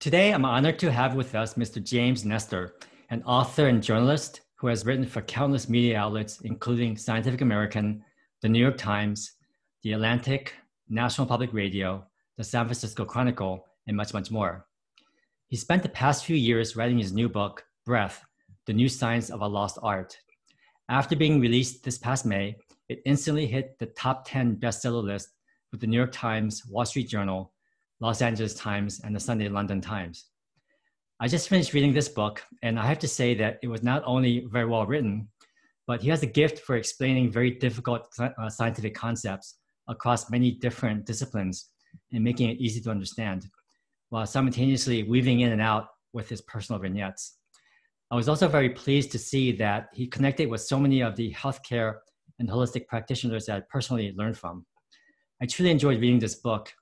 Today, I'm honored to have with us Mr. James Nestor, an author and journalist who has written for countless media outlets, including Scientific American, the New York Times, The Atlantic, National Public Radio, the San Francisco Chronicle, and much, much more. He spent the past few years writing his new book, Breath, The New Science of a Lost Art. After being released this past May, it instantly hit the top 10 bestseller list with the New York Times, Wall Street Journal, Los Angeles Times, and the Sunday London Times. I just finished reading this book, and I have to say that it was not only very well written, but he has a gift for explaining very difficult scientific concepts across many different disciplines and making it easy to understand, while simultaneously weaving in and out with his personal vignettes. I was also very pleased to see that he connected with so many of the healthcare and holistic practitioners that I personally learned from. I truly enjoyed reading this book,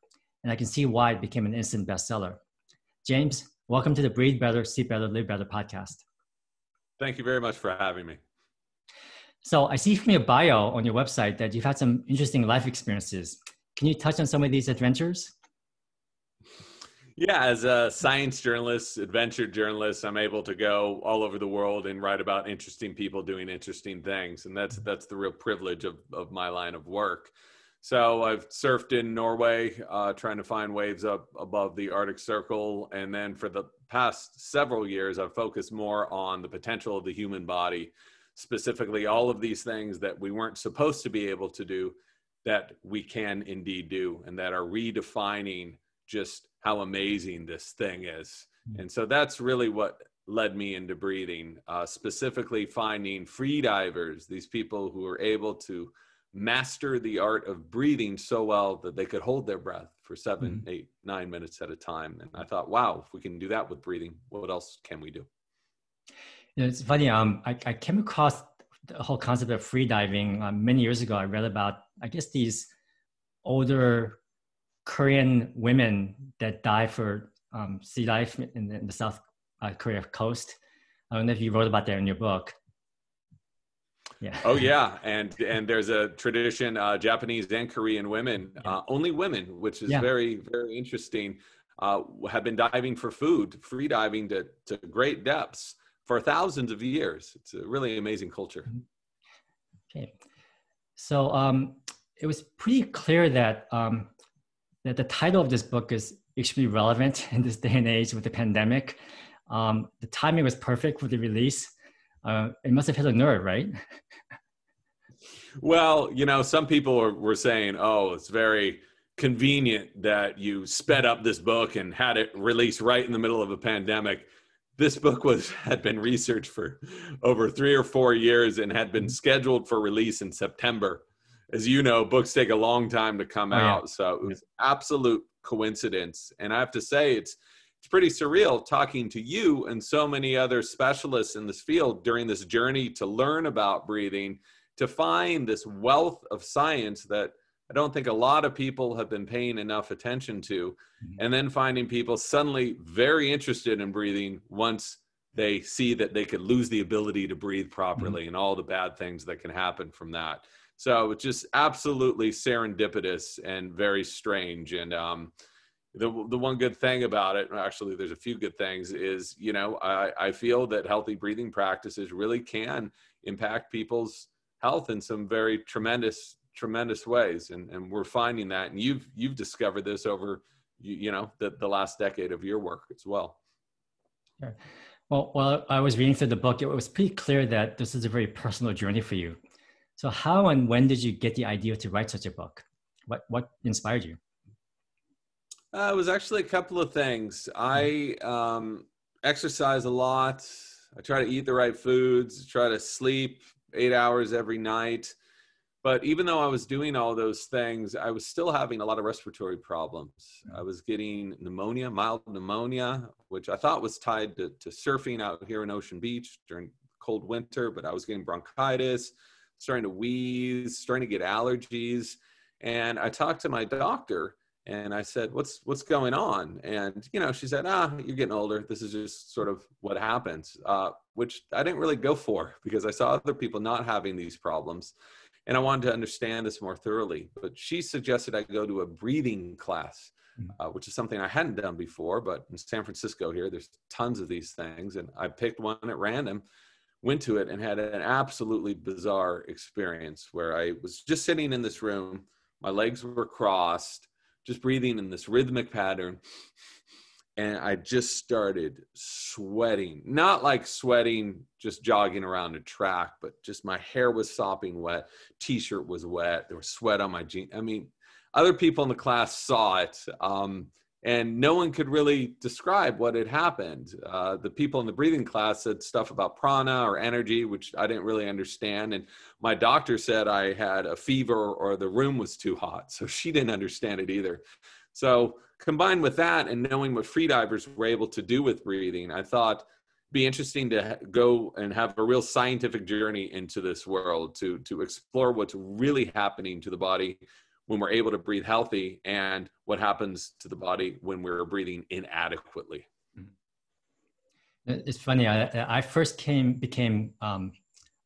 and I can see why it became an instant bestseller. James, welcome to the Breathe Better, Sleep Better, Live Better podcast. Thank you very much for having me. So I see from your bio on your website that you've had some interesting life experiences. Can you touch on some of these adventures? Yeah, as a science journalist, adventure journalist, I'm able to go all over the world and write about interesting people doing interesting things. And that's the real privilege of my line of work. So I've surfed in Norway, trying to find waves up above the Arctic Circle. And then for the past several years, I've focused more on the potential of the human body, specifically all of these things that we weren't supposed to be able to do that we can indeed do, and that are redefining just how amazing this thing is. And so that's really what led me into breathing, specifically finding free divers, these people who are able to master the art of breathing so well that they could hold their breath for 7, 8, 9 minutes at a time. And I thought, wow, if we can do that with breathing, what else can we do? You know, it's funny. I came across the whole concept of free diving many years ago. I read about, I guess, these older Korean women that dive for sea life in the South Korea coast. I don't know if you wrote about that in your book. Yeah. Oh yeah, and there's a tradition, Japanese and Korean women, only women, which is very, very interesting, have been diving for food, free diving to great depths for thousands of years. It's a really amazing culture. Okay, so it was pretty clear that that the title of this book is extremely relevant in this day and age with the pandemic. The timing was perfect for the release. It must have hit a nerve, right? Well, you know, some people were saying, oh, it's very convenient that you sped up this book and had it released right in the middle of a pandemic. This book had been researched for over 3 or 4 years and had been scheduled for release in September. As you know, books take a long time to come out. So it was absolute coincidence. And I have to say, it's pretty surreal talking to you and so many other specialists in this field during this journey to learn about breathing, to find this wealth of science that I don't think a lot of people have been paying enough attention to, and then finding people suddenly very interested in breathing once they see that they could lose the ability to breathe properly and all the bad things that can happen from that. So it's just absolutely serendipitous and very strange. And the one good thing about it, actually there's a few good things, is, you know, I feel that healthy breathing practices really can impact people's health in some very tremendous ways. And we're finding that. And you've discovered this over, you know, the last decade of your work as well. Sure. Well, while I was reading through the book, it was pretty clear that this is a very personal journey for you. So how and when did you get the idea to write such a book? What inspired you? It was actually a couple of things. I exercise a lot. I try to eat the right foods, try to sleep 8 hours every night. But even though I was doing all those things, I was still having a lot of respiratory problems. I was getting pneumonia, mild pneumonia, which I thought was tied to surfing out here in Ocean Beach during cold winter, but I was getting bronchitis, starting to wheeze, starting to get allergies. And I talked to my doctor and I said, what's going on? And, you know, she said, you're getting older. This is just sort of what happens, which I didn't really go for because I saw other people not having these problems. And I wanted to understand this more thoroughly. But she suggested I go to a breathing class which is something I hadn't done before. But in San Francisco here, there's tons of these things. And I picked one at random, went to it, and had an absolutely bizarre experience where I was just sitting in this room. My legs were crossed, just breathing in this rhythmic pattern. And I just started sweating, not like sweating, just jogging around a track, but just my hair was sopping wet. T-shirt was wet. There was sweat on my jeans. I mean, other people in the class saw it, and no one could really describe what had happened. The people in the breathing class said stuff about prana or energy, which I didn't really understand. And my doctor said I had a fever or the room was too hot. So she didn't understand it either. So combined with that and knowing what freedivers were able to do with breathing, I thought it'd be interesting to go and have a real scientific journey into this world to explore what's really happening to the body when we're able to breathe healthy and what happens to the body when we're breathing inadequately. It's funny. I first became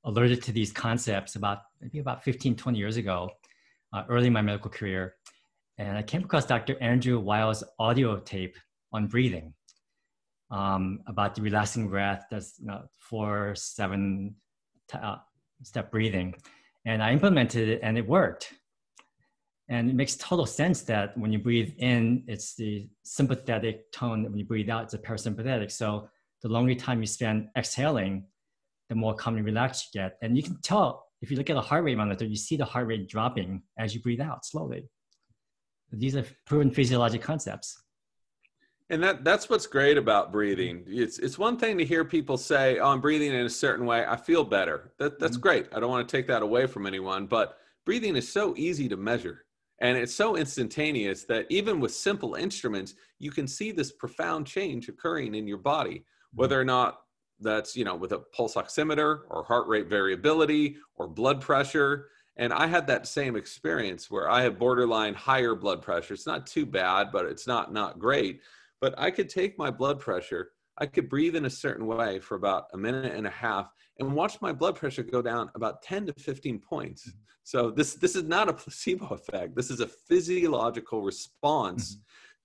alerted to these concepts maybe about 15, 20 years ago, early in my medical career. And I came across Dr. Andrew Weil's audio tape on breathing, about the relaxing breath, that's 4-7 step breathing. And I implemented it and it worked. And it makes total sense that when you breathe in, it's the sympathetic tone. When you breathe out, it's a parasympathetic. So the longer time you spend exhaling, the more calm and relaxed you get. And you can tell, if you look at a heart rate monitor, you see the heart rate dropping as you breathe out slowly. These are proven physiologic concepts. And that's what's great about breathing. It's one thing to hear people say, oh, I'm breathing in a certain way, I feel better. That's great. I don't want to take that away from anyone, but breathing is so easy to measure. And it's so instantaneous that even with simple instruments, you can see this profound change occurring in your body, whether or not that's, with a pulse oximeter or heart rate variability or blood pressure. And I had that same experience where I have borderline higher blood pressure. It's not too bad, but it's not great. But I could take my blood pressure, I could breathe in a certain way for about a minute and a half and watch my blood pressure go down about 10 to 15 points. So this is not a placebo effect. This is a physiological response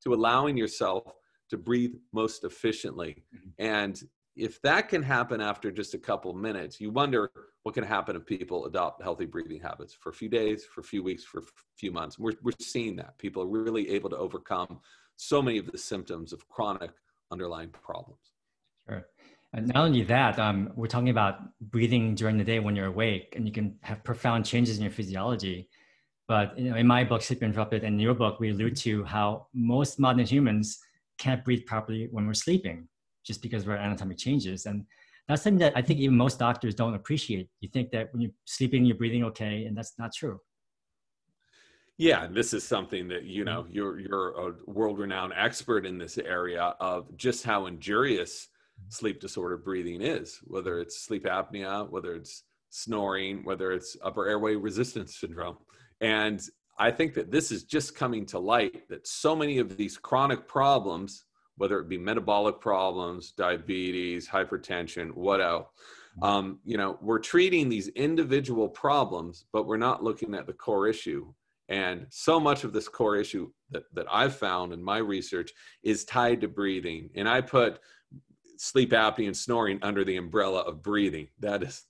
to allowing yourself to breathe most efficiently. And if that can happen after just a couple minutes, you wonder what can happen if people adopt healthy breathing habits for a few days, for a few weeks, for a few months. We're seeing that. People are really able to overcome so many of the symptoms of chronic underlying problems. Sure. And not only that, we're talking about breathing during the day when you're awake, and you can have profound changes in your physiology. But in my book, Sleep Interrupted, and in your book, we allude to how most modern humans can't breathe properly when we're sleeping, just because of our anatomic changes. And that's something that I think even most doctors don't appreciate. You think that when you're sleeping, you're breathing okay, and that's not true. Yeah, this is something that, you're a world-renowned expert in this area of just how injurious sleep disorder breathing is, whether it's sleep apnea, whether it's snoring, whether it's upper airway resistance syndrome. And I think that this is just coming to light, that so many of these chronic problems, whether it be metabolic problems, diabetes, hypertension, what else, we're treating these individual problems, but we're not looking at the core issue. And so much of this core issue that I've found in my research is tied to breathing. And I put sleep apnea and snoring under the umbrella of breathing. That's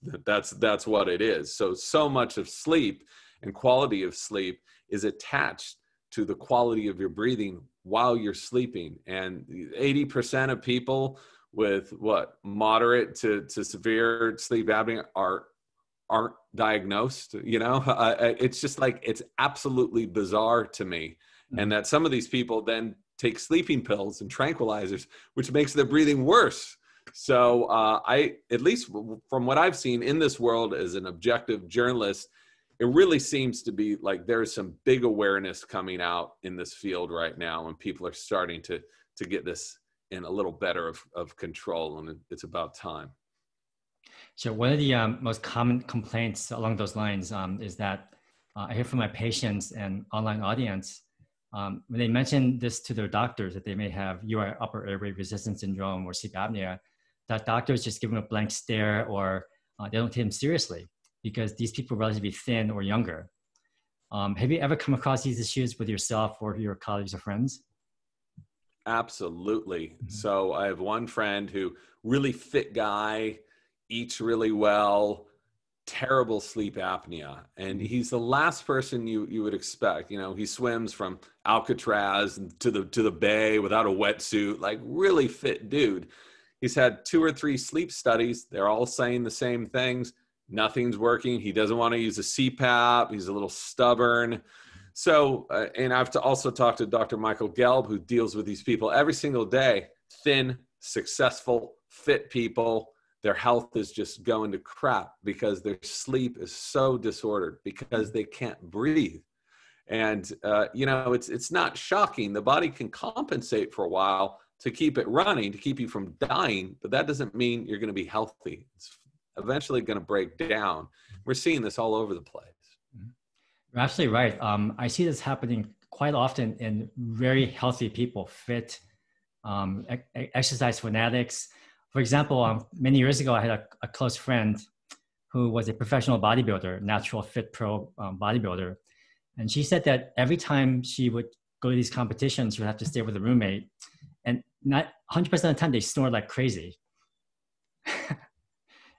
what it is. So much of sleep and quality of sleep is attached to the quality of your breathing while you're sleeping. And 80% of people with moderate to severe sleep apnea aren't diagnosed. It's just like, it's absolutely bizarre to me. And that some of these people then take sleeping pills and tranquilizers, which makes their breathing worse. So at least from what I've seen in this world as an objective journalist, it really seems to be like there's some big awareness coming out in this field right now, and people are starting to get this in a little better of control, and it's about time. So one of the most common complaints along those lines is that I hear from my patients and online audience, when they mention this to their doctors, that they may have upper airway resistance syndrome or sleep apnea, that doctors just give them a blank stare, or they don't take them seriously because these people are relatively thin or younger. Have you ever come across these issues with yourself or your colleagues or friends? Absolutely. Mhm. So I have one friend who really fit guy, eats really well, terrible sleep apnea, and Mhm. he's the last person you would expect. You know, he swims from Alcatraz to the bay without a wetsuit, like really fit dude. He's had 2 or 3 sleep studies. They're all saying the same things. Nothing's working. He doesn't want to use a CPAP. He's a little stubborn. So, and I've also talked to Dr. Michael Gelb, who deals with these people every single day. Thin, successful, fit people. Their health is just going to crap because their sleep is so disordered because they can't breathe. And you know, it's not shocking. The body can compensate for a while to keep it running, to keep you from dying, but that doesn't mean you're going to be healthy. It's eventually going to break down. We're seeing this all over the place. Mhm. You're absolutely right. I see this happening quite often in very healthy people, fit, exercise fanatics. For example, many years ago, I had a close friend who was a professional bodybuilder, natural fit pro bodybuilder. And she said that every time she would go to these competitions, she would have to stay with a roommate. And not 100% of the time, they snore like crazy.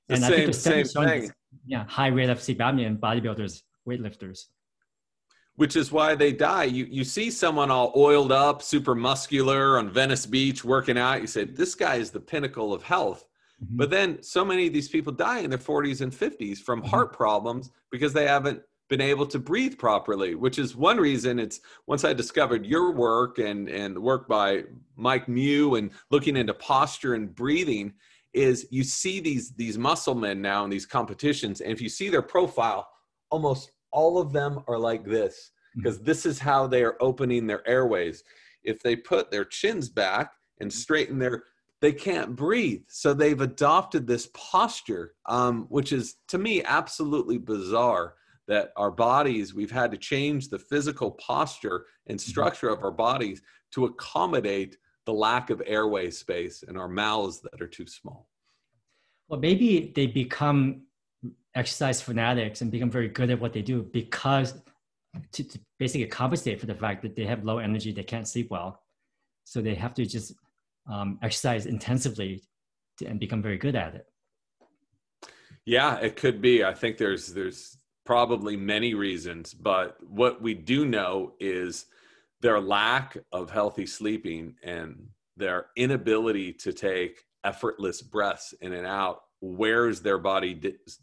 The And I think there's same studies showing thing, this, yeah, high rate of sleep apnea in bodybuilders, weightlifters. which is why they die. You see someone all oiled up, super muscular on Venice Beach working out. You say, this guy is the pinnacle of health. Mhm. But then so many of these people die in their 40s and 50s from Mhm. heart problems because they haven't been able to breathe properly, which is one reason. It's once I discovered your work and the work by Mike Mew and looking into posture and breathing, is you see these muscle men now in these competitions, and if you see their profile, almost all of them are like this, Mhm. because this is how they are opening their airways. If they put their chins back and straighten they can't breathe. So they've adopted this posture, which is to me absolutely bizarre, that our bodies, we've had to change the physical posture and Mhm. structure of our bodies to accommodate the lack of airway space in our mouths that are too small. Well, maybe they become exercise fanatics and become very good at what they do because to basically compensate for the fact that they have low energy, they can't sleep well. So they have to just exercise intensively and become very good at it. Yeah, it could be. I think there's probably many reasons, but what we do know is their lack of healthy sleeping and their inability to take effortless breaths in and out wears their body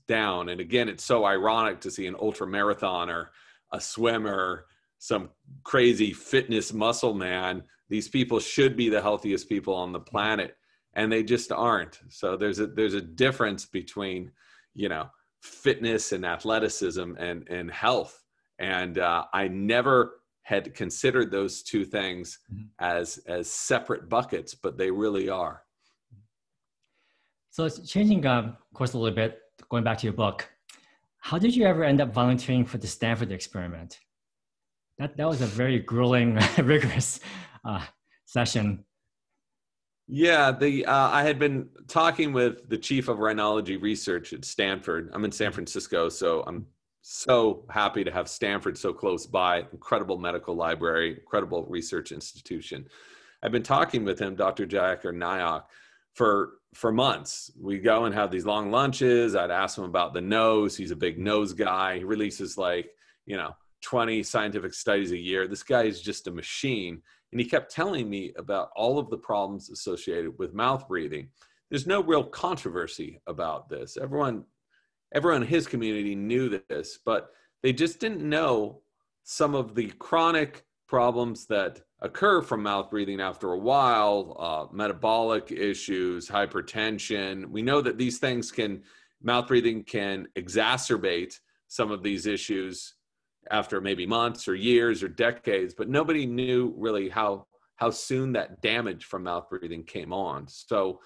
down. And again, it's so ironic to see an ultra marathoner, a swimmer, some crazy fitness muscle man. These people should be the healthiest people on the planet, and they just aren't. So there's a difference between, you know, fitness and athleticism and health. And I never had considered those two things Mhm. as separate buckets, but they really are. So it's changing course a little bit, going back to your book. How did you ever end up volunteering for the Stanford experiment? That was a very grueling, rigorous uh, session. Yeah, the I had been talking with the chief of rhinology research at Stanford. I'm in San Francisco, so I'm so happy to have Stanford so close by. Incredible medical library, incredible research institution. I've been talking with him, Dr. Jayakar Nayak, for months. We go and have these long lunches. I'd ask him about the nose. He's a big nose guy. He releases like, you know, 20 scientific studies a year. This guy is just a machine. And he kept telling me about all of the problems associated with mouth breathing. There's no real controversy about this. Everyone in his community knew this, but they just didn't know some of the chronic problems that occur from mouth breathing after a while, metabolic issues, hypertension. We know that these things mouth breathing can exacerbate some of these issues after maybe months or years or decades, but nobody knew really how soon that damage from mouth breathing came on. So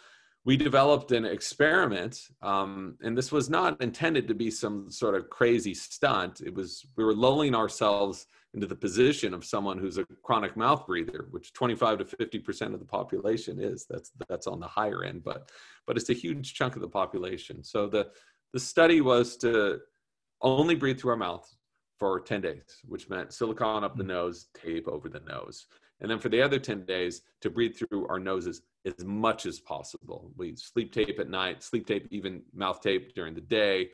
we developed an experiment, and this was not intended to be some sort of crazy stunt. We were lulling ourselves into the position of someone who's a chronic mouth breather, which 25 to 50% of the population is. That's on the higher end, but it's a huge chunk of the population. So the study was to only breathe through our mouth for 10 days, which meant silicone up the nose, tape over the nose. And then for the other 10 days, to breathe through our noses as much as possible. We sleep tape at night, sleep tape, even mouth tape during the day.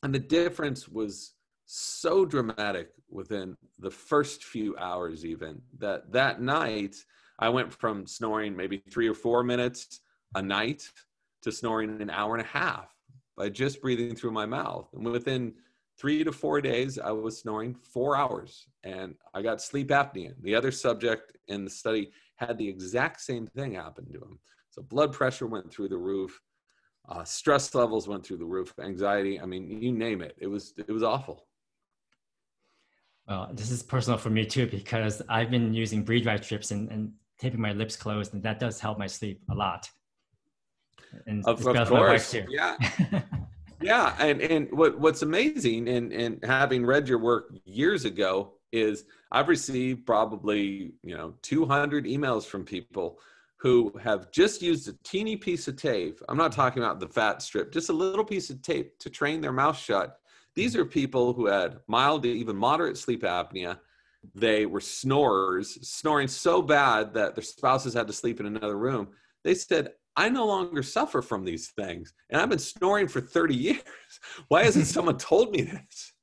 And the difference was so dramatic within the first few hours, even that night, I went from snoring maybe 3 or 4 minutes a night to snoring an hour and a half by just breathing through my mouth. And within 3 to 4 days, I was snoring 4 hours, and I got sleep apnea. The other subject in the study had the exact same thing happen to him. So blood pressure went through the roof, stress levels went through the roof, anxiety. I mean, you name it. It was awful. Well, this is personal for me too, because I've been using breathe right strips and taping my lips closed, and that does help my sleep a lot. And of course, yeah. Yeah, and what's amazing, and having read your work years ago, is I've received probably 200 emails from people who have just used a teeny piece of tape. I'm not talking about the fat strip, just a little piece of tape to train their mouth shut. These are people who had mild to even moderate sleep apnea. They were snorers, snoring so bad that their spouses had to sleep in another room. They said, I no longer suffer from these things, and I've been snoring for 30 years. Why hasn't someone told me this?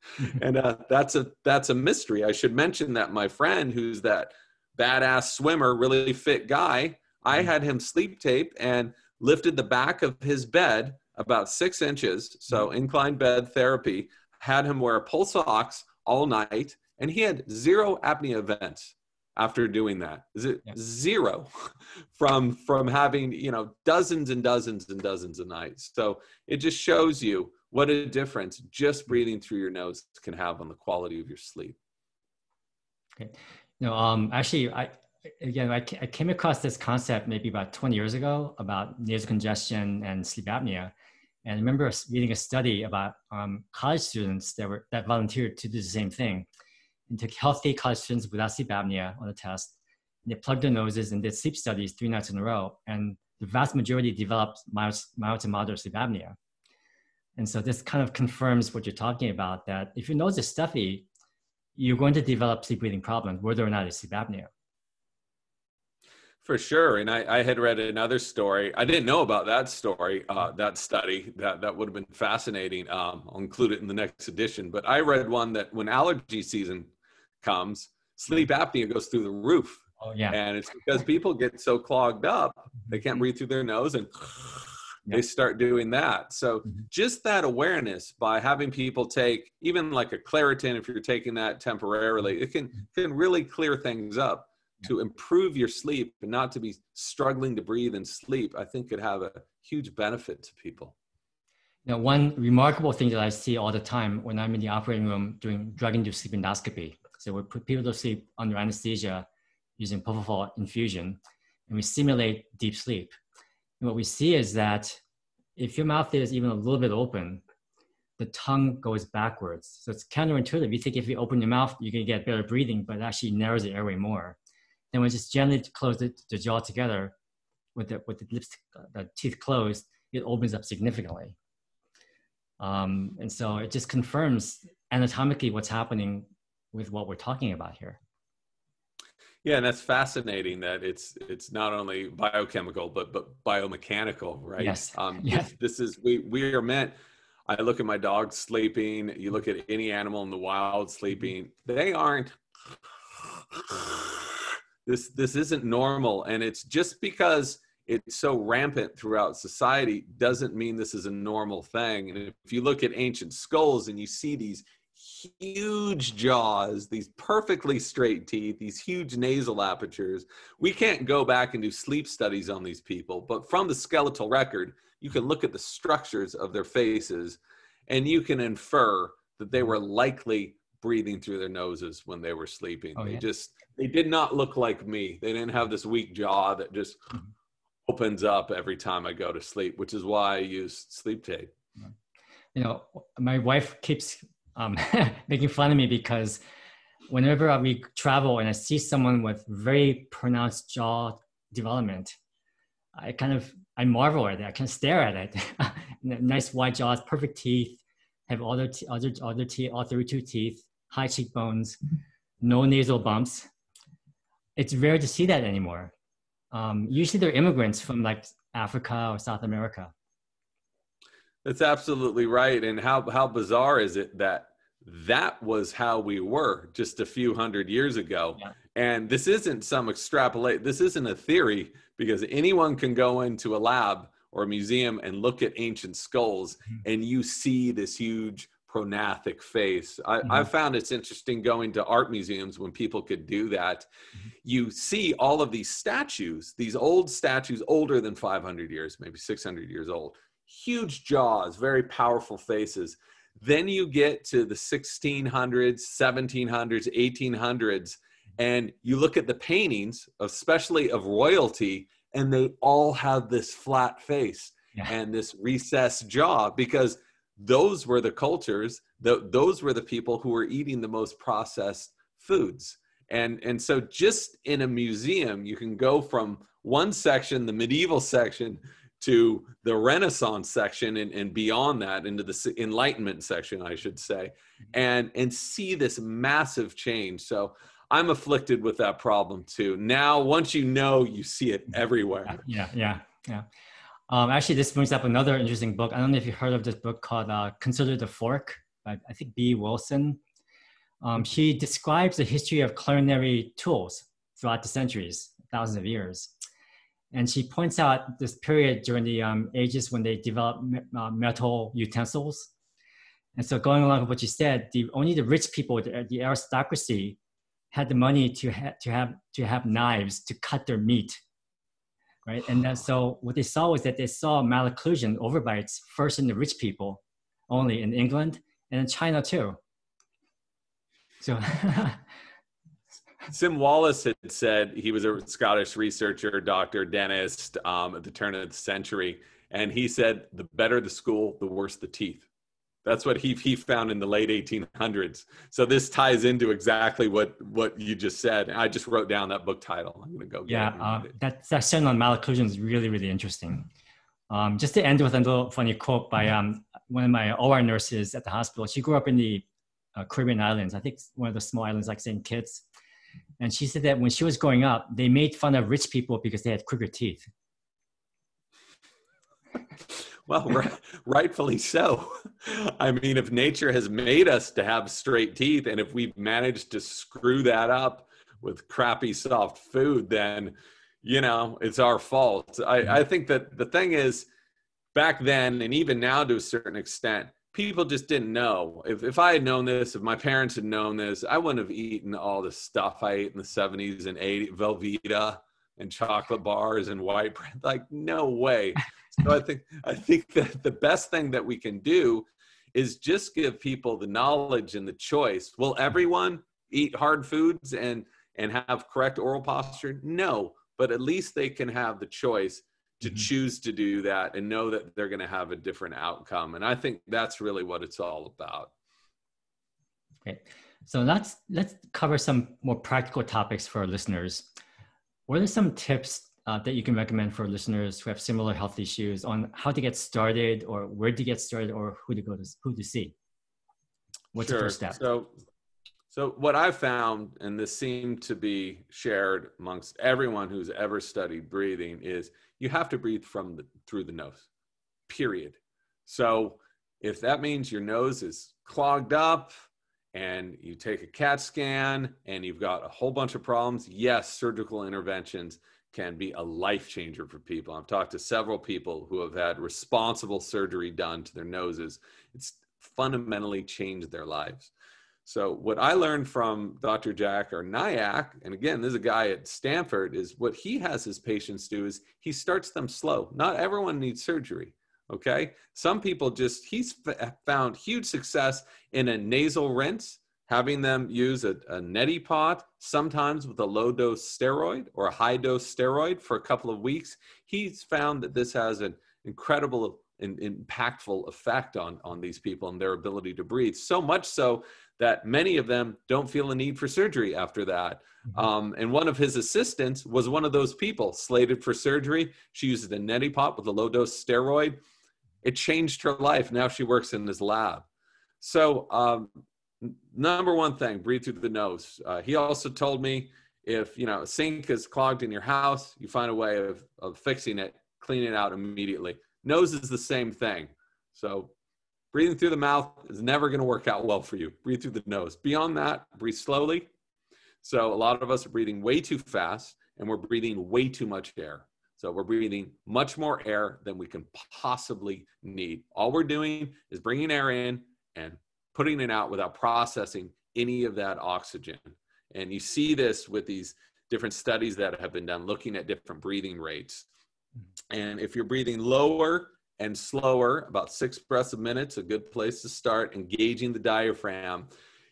And that's a mystery. I should mention that my friend, who's that badass swimmer, really fit guy, I had him sleep tape and lifted the back of his bed about 6 inches, so inclined bed therapy, had him wear pulse ox all night, and he had 0 apnea events after doing that. Is it zero from having, dozens and dozens and dozens of nights. So it just shows you what a difference just breathing through your nose can have on the quality of your sleep. Okay. Actually, I came across this concept maybe about 20 years ago about nasal congestion and sleep apnea. And I remember reading a study about college students that volunteered to do the same thing. And took healthy college students without sleep apnea on a test. And they plugged their noses and did sleep studies 3 nights in a row. And the vast majority developed mild to moderate sleep apnea. And so this kind of confirms what you're talking about, that if your nose is stuffy, you're going to develop sleep breathing problems, whether or not it's sleep apnea. For sure. And I had read another story. I didn't know about that story, that study. That would have been fascinating. I'll include it in the next edition. But I read one that when allergy season comes, sleep apnea goes through the roof. Oh, yeah. And it's because people get so clogged up, they can't breathe through their nose, and they start doing that. So just that awareness by having people take even like a Claritin, if you're taking that temporarily, it can really clear things up to improve your sleep and not to be struggling to breathe and sleep, I think could have a huge benefit to people. One remarkable thing that I see all the time when I'm in the operating room doing drug-induced sleep endoscopy. So we put people to sleep under anesthesia using propofol infusion, and we simulate deep sleep. And what we see is that if your mouth is even a little bit open, the tongue goes backwards. So it's counterintuitive. You think if you open your mouth, you can get better breathing, but it actually narrows the airway more. Then when you just gently close the jaw together with the lips, the teeth closed, it opens up significantly. And so it just confirms anatomically what's happening with what we're talking about here. Yeah, and that's fascinating that it's not only biochemical but biomechanical, right? Yes. This is we are meant. I look at my dog sleeping. You look at any animal in the wild sleeping. They aren't. This isn't normal, and it's just because it's so rampant throughout society doesn't mean this is a normal thing. And if you look at ancient skulls and you see these huge jaws, these perfectly straight teeth, these huge nasal apertures, we can't go back and do sleep studies on these people, but from the skeletal record, you can look at the structures of their faces and you can infer that they were likely breathing through their noses when they were sleeping. Oh, yeah. They did not look like me. They didn't have this weak jaw that just opens up every time I go to sleep, which is why I use sleep tape. My wife keeps making fun of me because whenever we travel and I see someone with very pronounced jaw development, I marvel at it. I can stare at it. Nice wide jaws, perfect teeth, have all teeth, all 32 teeth, high cheekbones, no nasal bumps. it's rare to see that anymore. Usually they're immigrants from like Africa or South America. That's absolutely right. And how bizarre is it that that was how we were just a few hundred years ago? Yeah. And this isn't some extrapolate. This isn't a theory, because anyone can go into a lab or a museum and look at ancient skulls, and you see this huge prognathic face. I found it's interesting going to art museums when people could do that. You see all of these statues, these old statues, older than 500 years, maybe 600 years old, huge jaws, very powerful faces. Then you get to the 1600s, 1700s, 1800s, and you look at the paintings, especially of royalty, and they all have this flat face and this recessed jaw, because those were the cultures, those were the people who were eating the most processed foods. And so just in a museum, you can go from one section, the medieval section, to the Renaissance section, and beyond that into the Enlightenment section, I should say, and see this massive change. So I'm afflicted with that problem too. Now, once you know, you see it everywhere. Yeah. Actually, this brings up another interesting book. I don't know if you heard of this book called Consider the Fork by, I think, B. Wilson. She describes the history of culinary tools throughout the centuries, thousands of years. And she points out this period during the ages when they developed metal utensils. And so going along with what you said, only the rich people, the aristocracy, had the money to have knives to cut their meat, right? And then, so what they saw was that they saw malocclusion, overbites, first in the rich people, only in England and in China too. So Sim Wallace had said, he was a Scottish researcher, doctor, dentist at the turn of the century. And he said, the better the school, the worse the teeth. That's what he found in the late 1800s. So this ties into exactly what you just said. I just wrote down that book title. I'm going to go get it. That section on malocclusion is really, really interesting. Just to end with a little funny quote by one of my OR nurses at the hospital. She grew up in the Caribbean islands. I think one of the small islands like St. Kitts. And she said that when she was growing up, they made fun of rich people because they had crooked teeth. Well, rightfully so. I mean, if nature has made us to have straight teeth, and if we've managed to screw that up with crappy soft food, then, it's our fault. I think that the thing is, back then, and even now to a certain extent, people just didn't know. If I had known this, if my parents had known this, I wouldn't have eaten all the stuff I ate in the 70s and 80s, Velveeta and chocolate bars and white bread. Like, no way. So I think that the best thing that we can do is just give people the knowledge and the choice. Will everyone eat hard foods and have correct oral posture? No, but at least they can have the choice to choose to do that and know that they're going to have a different outcome. And I think that's really what it's all about. Okay, so let's cover some more practical topics for our listeners. What are some tips that you can recommend for listeners who have similar health issues on how to get started, or where to get started, or who to see? What's the first step? So what I've found, and this seemed to be shared amongst everyone who's ever studied breathing, is you have to breathe through the nose, period. So if that means your nose is clogged up and you take a CAT scan and you've got a whole bunch of problems, yes, surgical interventions can be a life changer for people. I've talked to several people who have had responsible surgery done to their noses. It's fundamentally changed their lives. So what I learned from Dr. Jack Nyack, and again, this is a guy at Stanford, is what he has his patients do is he starts them slow. Not everyone needs surgery, okay? Some people he's found huge success in a nasal rinse, having them use a neti pot, sometimes with a low-dose steroid or a high-dose steroid for a couple of weeks. He's found that this has an incredible and impactful effect on these people and their ability to breathe, so much so that many of them don't feel a need for surgery after that. And one of his assistants was one of those people slated for surgery. She used a neti pot with a low-dose steroid. It changed her life. Now she works in his lab. So number one thing, breathe through the nose. He also told me If, you know, a sink is clogged in your house, you find a way of fixing it, clean it out immediately. Nose is the same thing. So breathing through the mouth is never going to work out well for you. Breathe through the nose. Beyond that, breathe slowly. So a lot of us are breathing way too fast, and we're breathing way too much air. So we're breathing much more air than we can possibly need. All we're doing is bringing air in and putting it out without processing any of that oxygen. And you see this with these different studies that have been done looking at different breathing rates. And if you're breathing lower and slower, about 6 breaths a minute, a good place to start, engaging the diaphragm,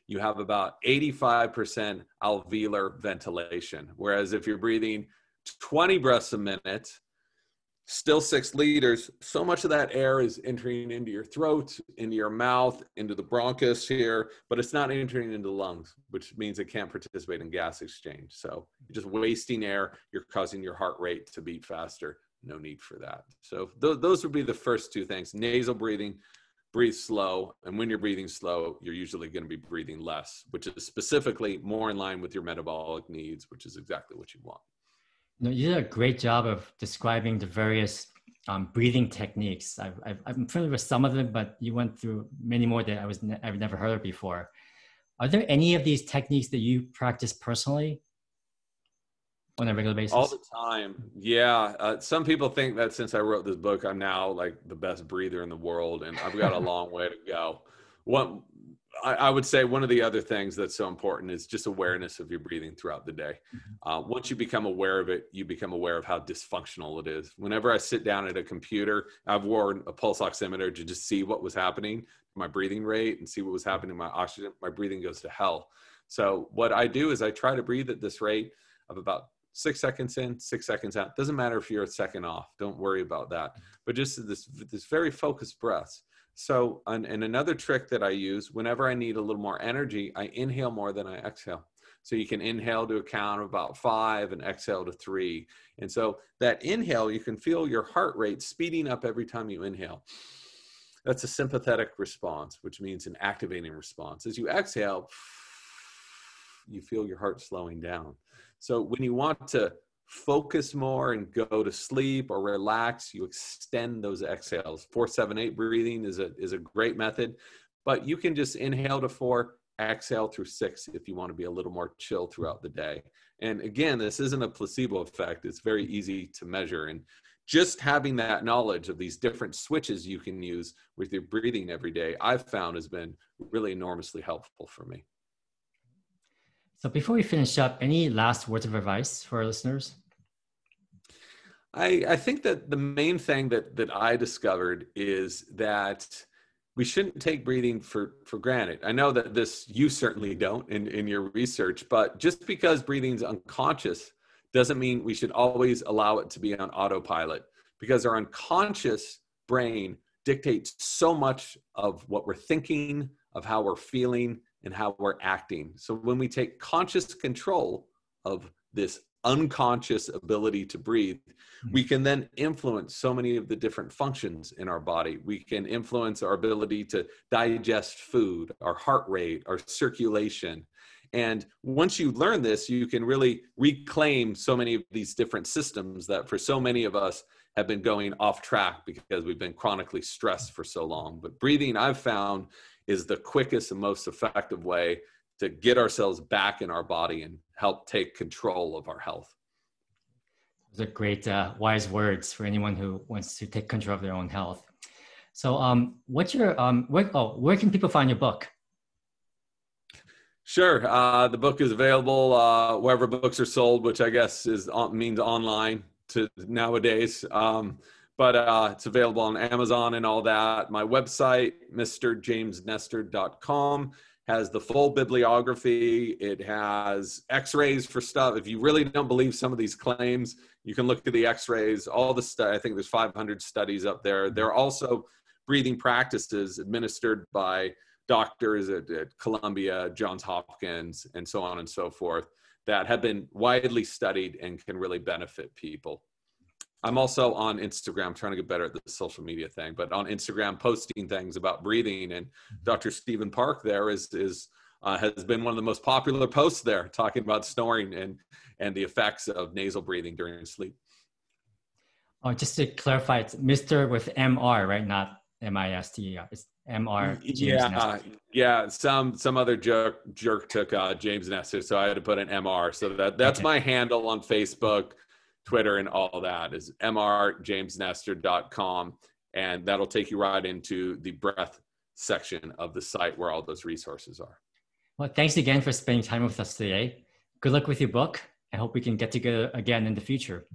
you have about 85% alveolar ventilation. Whereas if you're breathing 20 breaths a minute, still 6 liters, so much of that air is entering into your throat, into your mouth, into the bronchus here, but it's not entering into the lungs, which means it can't participate in gas exchange. So you're just wasting air. You're causing your heart rate to beat faster. No need for that. So those would be the first 2 things. Nasal breathing, breathe slow. And when you're breathing slow, you're usually going to be breathing less, which is specifically more in line with your metabolic needs, which is exactly what you want. No, you did a great job of describing the various breathing techniques. I'm familiar with some of them, but you went through many more that I've never heard of before. Are there any of these techniques that you practice personally on a regular basis? All the time. Yeah. Some people think that since I wrote this book, I'm now like the best breather in the world, and I've got a long way to go. I would say one of the other things that's so important is just awareness of your breathing throughout the day. Once you become aware of it, you become aware of how dysfunctional it is. Whenever I sit down at a computer, I've worn a pulse oximeter to just see what was happening, my breathing rate, and see what was happening to my oxygen. My breathing goes to hell. So what I do is I try to breathe at this rate of about 6 seconds in, 6 seconds out. Doesn't matter if you're a second off. Don't worry about that. But just this very focused breaths. So, and another trick that I use, whenever I need a little more energy, I inhale more than I exhale. So you can inhale to a count of about 5 and exhale to 3. And so that inhale, you can feel your heart rate speeding up every time you inhale. That's a sympathetic response, which means an activating response. As you exhale, you feel your heart slowing down. So when you want to focus more and go to sleep or relax, you extend those exhales. 4-7-8 breathing is a great method, but you can just inhale to 4, exhale through 6 if you want to be a little more chill throughout the day. And again, this isn't a placebo effect. It's very easy to measure. And just having that knowledge of these different switches you can use with your breathing every day, I've found has been really enormously helpful for me. So before we finish up, any last words of advice for our listeners? I think that the main thing that I discovered is that we shouldn't take breathing for granted. I know that you certainly don't in your research, but just because breathing's unconscious doesn't mean we should always allow it to be on autopilot, because our unconscious brain dictates so much of what we're thinking, of how we're feeling, and how we're acting. So when we take conscious control of this unconscious ability to breathe, we can then influence so many of the different functions in our body. We can influence our ability to digest food, our heart rate, our circulation. And once you learn this, you can really reclaim so many of these different systems that for so many of us have been going off track because we've been chronically stressed for so long. But breathing, I've found, is the quickest and most effective way to get ourselves back in our body and help take control of our health. Those are great, wise words for anyone who wants to take control of their own health. So what's your, where can people find your book? Sure. The book is available wherever books are sold, which I guess means online to nowadays. But it's available on Amazon and all that. My website, mrjamesnestor.com, has the full bibliography. It has x-rays for stuff. If you really don't believe some of these claims, you can look at the x-rays, all the stuff. I think there's 500 studies up there. There are also breathing practices administered by doctors at Columbia, Johns Hopkins, and so on and so forth that have been widely studied and can really benefit people. I'm also on Instagram, trying to get better at the social media thing, but on Instagram posting things about breathing, and Dr. Stephen Park there is has been one of the most popular posts there, talking about snoring and the effects of nasal breathing during sleep. Oh, just to clarify, it's Mr. with MR, right? Not MISTER. It's MR James Nestor. Yeah. Some other jerk took James Nestor, so I had to put an MR. So that's my handle on Facebook, Twitter, and all that is mrjamesnestor.com, and that'll take you right into the breath section of the site where all those resources are. Well, thanks again for spending time with us today. Good luck with your book. I hope we can get together again in the future.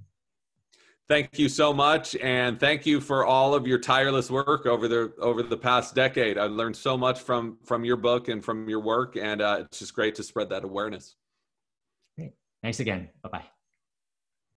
Thank you so much, and thank you for all of your tireless work over the past decade. I learned so much from your book and from your work, and it's just great to spread that awareness. Great. Thanks again. Bye-bye.